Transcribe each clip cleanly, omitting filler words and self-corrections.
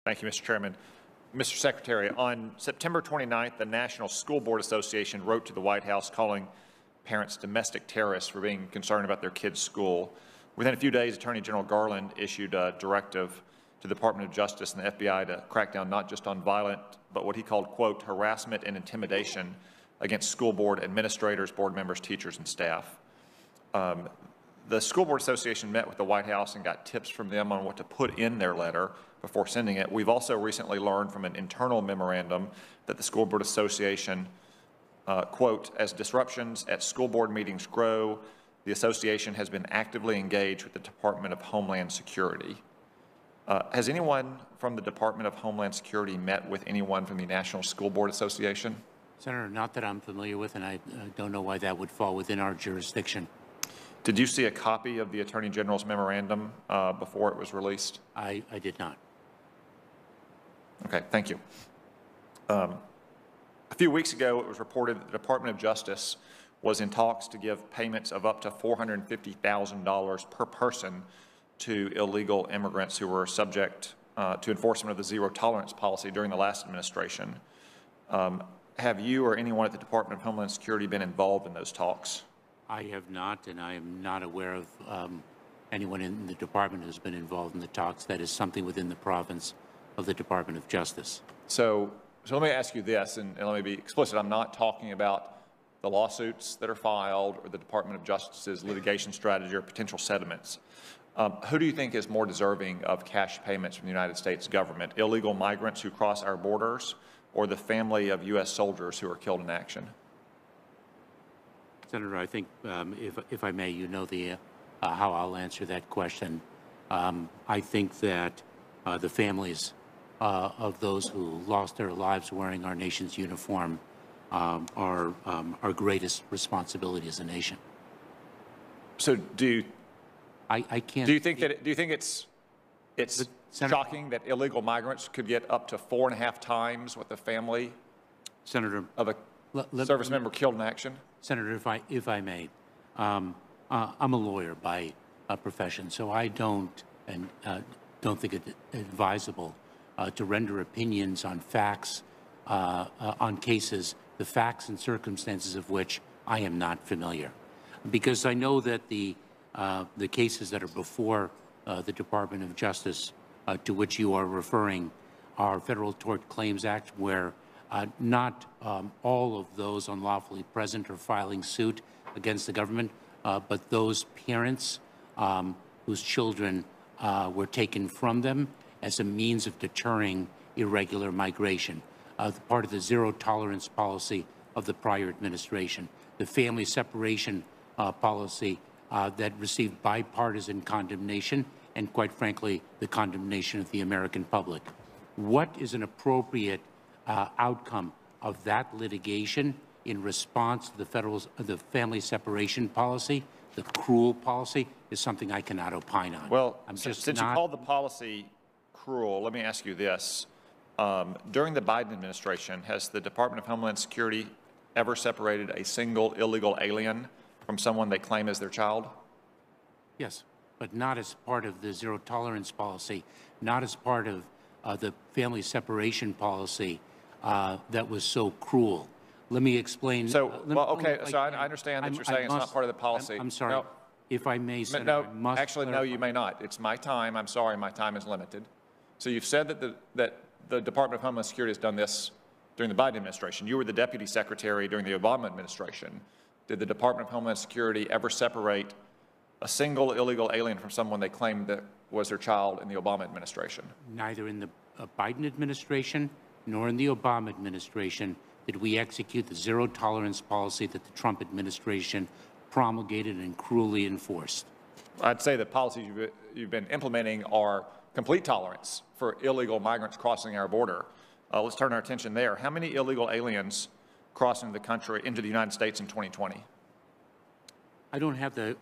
Thank you, Mr. Chairman. Mr. Secretary, on September 29th, the National School Board Association wrote to the White House calling parents domestic terrorists for being concerned about their kids' school. Within a few days, Attorney General Garland issued a directive to the Department of Justice and the FBI to crack down not just on violent, but what he called, quote, harassment and intimidation against school board administrators, board members, teachers, and staff. The School Board Association met with the White House and got tips from them on what to put in their letter before sending it. We've also recently learned from an internal memorandum that the School Board Association, quote, as disruptions at school board meetings grow, the association has been actively engaged with the Department of Homeland Security. Has anyone from the Department of Homeland Security met with anyone from the National School Board Association? Senator, not that I'm familiar with, and I don't know why that would fall within our jurisdiction. Did you see a copy of the Attorney General's memorandum before it was released? I did not. Okay, thank you. A few weeks ago, it was reported that the Department of Justice was in talks to give payments of up to $450,000 per person to illegal immigrants who were subject to enforcement of the zero tolerance policy during the last administration. Have you or anyone at the Department of Homeland Security been involved in those talks? I have not, and I am not aware of anyone in the department who's been involved in the talks. That is something within the province of the Department of Justice. So let me ask you this, and let me be explicit. I'm not talking about the lawsuits that are filed or the Department of Justice's litigation strategy or potential settlements. Who do you think is more deserving of cash payments from the United States government? Illegal migrants who cross our borders or the family of U.S. soldiers who are killed in action? Senator, I think, if I may, you know how I'll answer that question. I think that the families of those who lost their lives wearing our nation's uniform are our greatest responsibility as a nation. So do you think it's Senator, shocking that illegal migrants could get up to 4.5 times what the family Senator, of a service member killed in action? Senator, if I may, I'm a lawyer by profession, so I don't think it advisable to render opinions on facts, on cases, the facts and circumstances of which I am not familiar, because I know that the cases that are before the Department of Justice, to which you are referring, are Federal Tort Claims Act, where not all of those unlawfully present are filing suit against the government, but those parents whose children were taken from them as a means of deterring irregular migration, part of the zero tolerance policy of the prior administration, the family separation policy that received bipartisan condemnation and, quite frankly, the condemnation of the American public. What is an appropriate outcome of that litigation in response to the family separation policy, the cruel policy, is something I cannot opine on. Well, since you called the policy cruel, let me ask you this. During the Biden administration, has the Department of Homeland Security ever separated a single illegal alien from someone they claim as their child? Yes, but not as part of the zero tolerance policy, not as part of the family separation policy that was so cruel. Let me explain. So, I understand that you're saying it's not part of the policy. I'm sorry. No. If I may, Senator, no, I must actually, clarify. No, you may not. It's my time. I'm sorry, my time is limited. So you've said that the Department of Homeland Security has done this during the Biden administration. You were the Deputy Secretary during the Obama administration. Did the Department of Homeland Security ever separate a single illegal alien from someone they claimed that was their child in the Obama administration? Neither in the Biden administration nor in the Obama administration did we execute the zero tolerance policy that the Trump administration promulgated and cruelly enforced. I'd say the policies you've been implementing are complete tolerance for illegal migrants crossing our border. Let's turn our attention there. How many illegal aliens crossing the country into the United States in 2020? I don't have the,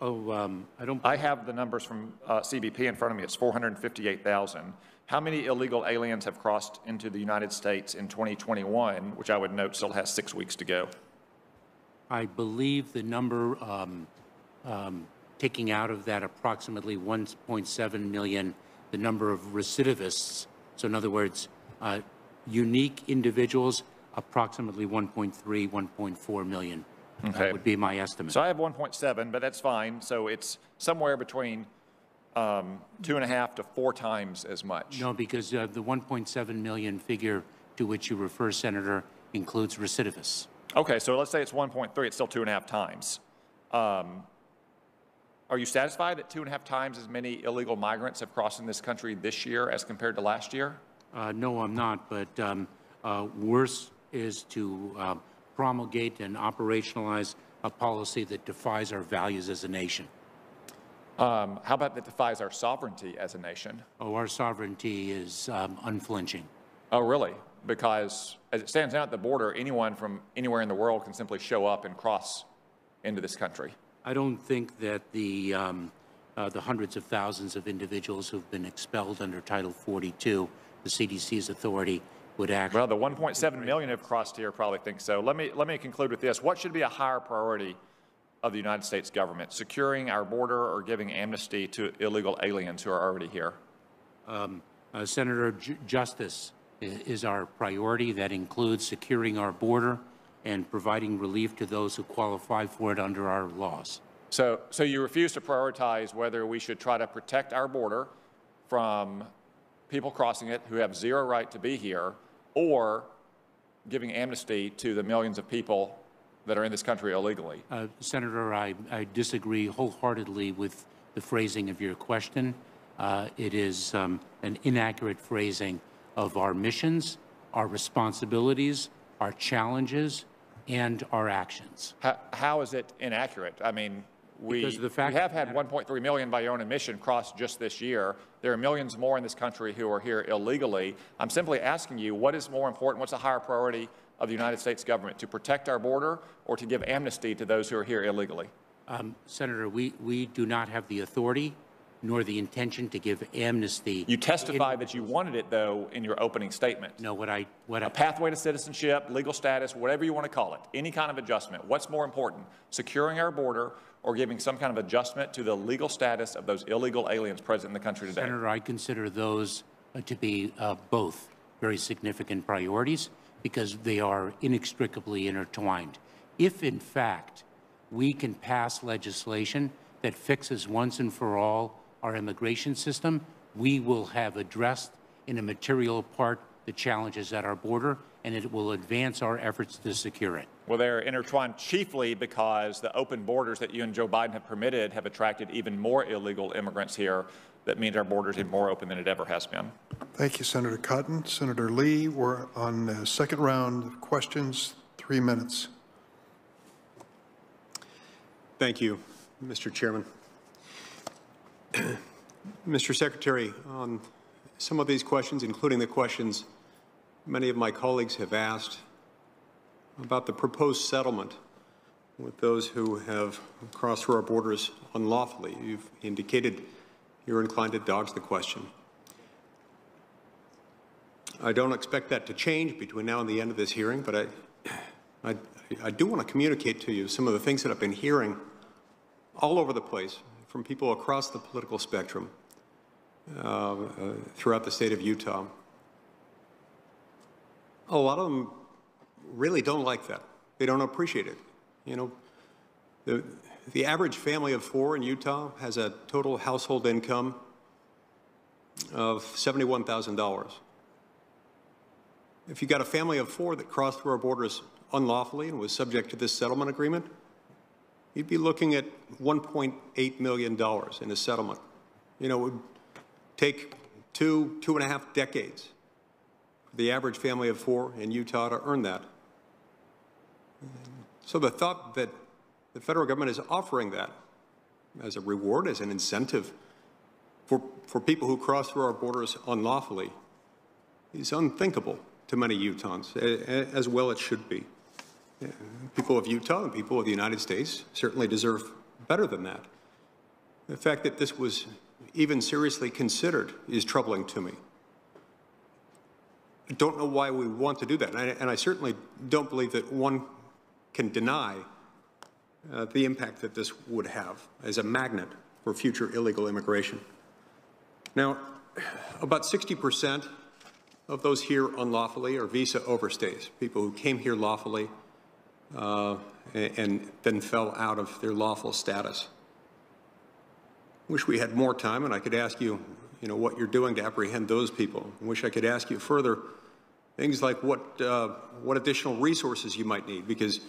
I have the numbers from CBP in front of me. It's 458,000. How many illegal aliens have crossed into the United States in 2021, which I would note still has 6 weeks to go? I believe the number, taking out of that approximately 1.7 million, the number of recidivists So in other words, unique individuals, approximately 1.3, 1.4 million. Okay. That would be my estimate. So I have 1.7, but that's fine. So it's somewhere between 2.5 to 4 times as much. No, because the 1.7 million figure to which you refer, Senator, includes recidivists. Okay, so let's say it's 1.3. It's still 2.5 times. Are you satisfied that 2.5 times as many illegal migrants have crossed in this country this year as compared to last year? No, I'm not. But worse is to promulgate and operationalize a policy that defies our values as a nation. How about that defies our sovereignty as a nation? Oh, our sovereignty is unflinching. Oh, really? Because as it stands now at the border, anyone from anywhere in the world can simply show up and cross into this country. I don't think that the hundreds of thousands of individuals who've been expelled under Title 42, the CDC's authority, would act. Well, the 1.7 million have crossed here probably think so. Let me conclude with this. What should be a higher priority of the United States government, securing our border or giving amnesty to illegal aliens who are already here? Senator, justice is our priority. That includes securing our border and providing relief to those who qualify for it under our laws. So you refuse to prioritize whether we should try to protect our border from people crossing it who have zero right to be here, or giving amnesty to the millions of people that are in this country illegally? Senator, I disagree wholeheartedly with the phrasing of your question. It is an inaccurate phrasing of our missions, our responsibilities, our challenges, and our actions. How is it inaccurate? I mean, we have had 1.3 million by your own admission cross just this year. There are millions more in this country who are here illegally. I'm simply asking you, what is more important? What's a higher priority of the United States government, to protect our border or to give amnesty to those who are here illegally? Senator, we do not have the authority nor the intention to give amnesty. You testified that you wanted it, though, in your opening statement. No, a pathway to citizenship, legal status, whatever you want to call it, any kind of adjustment. What's more important, securing our border or giving some kind of adjustment to the legal status of those illegal aliens present in the country today? Senator, I consider those to be both very significant priorities because they are inextricably intertwined. If, in fact, we can pass legislation that fixes once and for all our immigration system, we will have addressed in a material part the challenges at our border, and it will advance our efforts to secure it. Well, they're intertwined chiefly because the open borders that you and Joe Biden have permitted have attracted even more illegal immigrants here. That means our borders are more open than it ever has been. Thank you, Senator Cotton. Senator Lee, we're on the second round of questions, 3 minutes. Thank you, Mr. Chairman. Mr. Secretary, on some of these questions, including the questions many of my colleagues have asked about the proposed settlement with those who have crossed through our borders unlawfully, you've indicated you're inclined to dodge the question. I don't expect that to change between now and the end of this hearing, but I do want to communicate to you some of the things that I've been hearing all over the place from people across the political spectrum throughout the state of Utah. A lot of them really don't like that. They don't appreciate it. You know, the average family of 4 in Utah has a total household income of $71,000. If you got a family of 4 that crossed through our borders unlawfully and was subject to this settlement agreement, you'd be looking at $1.8 million in a settlement. You know, it would take 2.5 decades for the average family of 4 in Utah to earn that. So the thought that the federal government is offering that as a reward, as an incentive for people who cross through our borders unlawfully is unthinkable to many Utahns, as well it should be. People of Utah and people of the United States certainly deserve better than that. The fact that this was even seriously considered is troubling to me. I don't know why we want to do that, and I certainly don't believe that one can deny the impact that this would have as a magnet for future illegal immigration. Now, about 60% of those here unlawfully are visa overstays, people who came here lawfully and then fell out of their lawful status. Wish we had more time and I could ask you, what you're doing to apprehend those people. I wish I could ask you further things like what additional resources you might need, because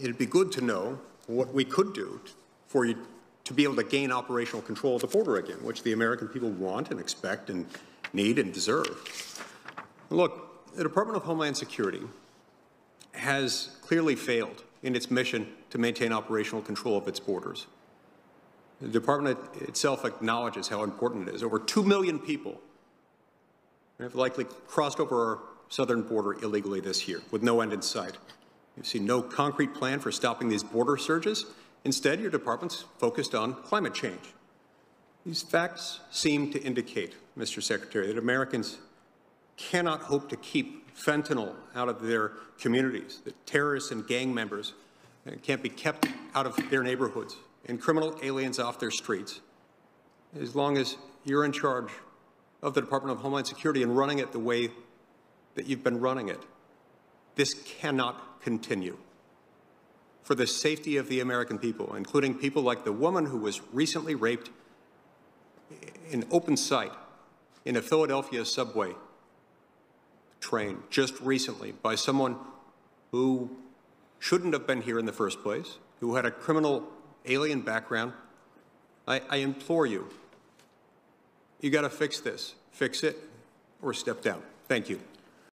it'd be good to know what we could do for you to be able to gain operational control of the border again, which the American people want and expect and need and deserve. Look, the Department of Homeland Security has clearly failed in its mission to maintain operational control of its borders. The department itself acknowledges how important it is. Over 2 million people have likely crossed over our southern border illegally this year with no end in sight. You've seen no concrete plan for stopping these border surges. Instead, your department's focused on climate change. These facts seem to indicate, Mr. Secretary, that Americans cannot hope to keep fentanyl out of their communities, that terrorists and gang members can't be kept out of their neighborhoods, and criminal aliens off their streets, as long as you're in charge of the Department of Homeland Security and running it the way that you've been running it. This cannot continue. For the safety of the American people, including people like the woman who was recently raped in open sight in a Philadelphia subway train just recently by someone who shouldn't have been here in the first place, who had a criminal alien background. I implore you, you got to fix this. Fix it or step down. Thank you.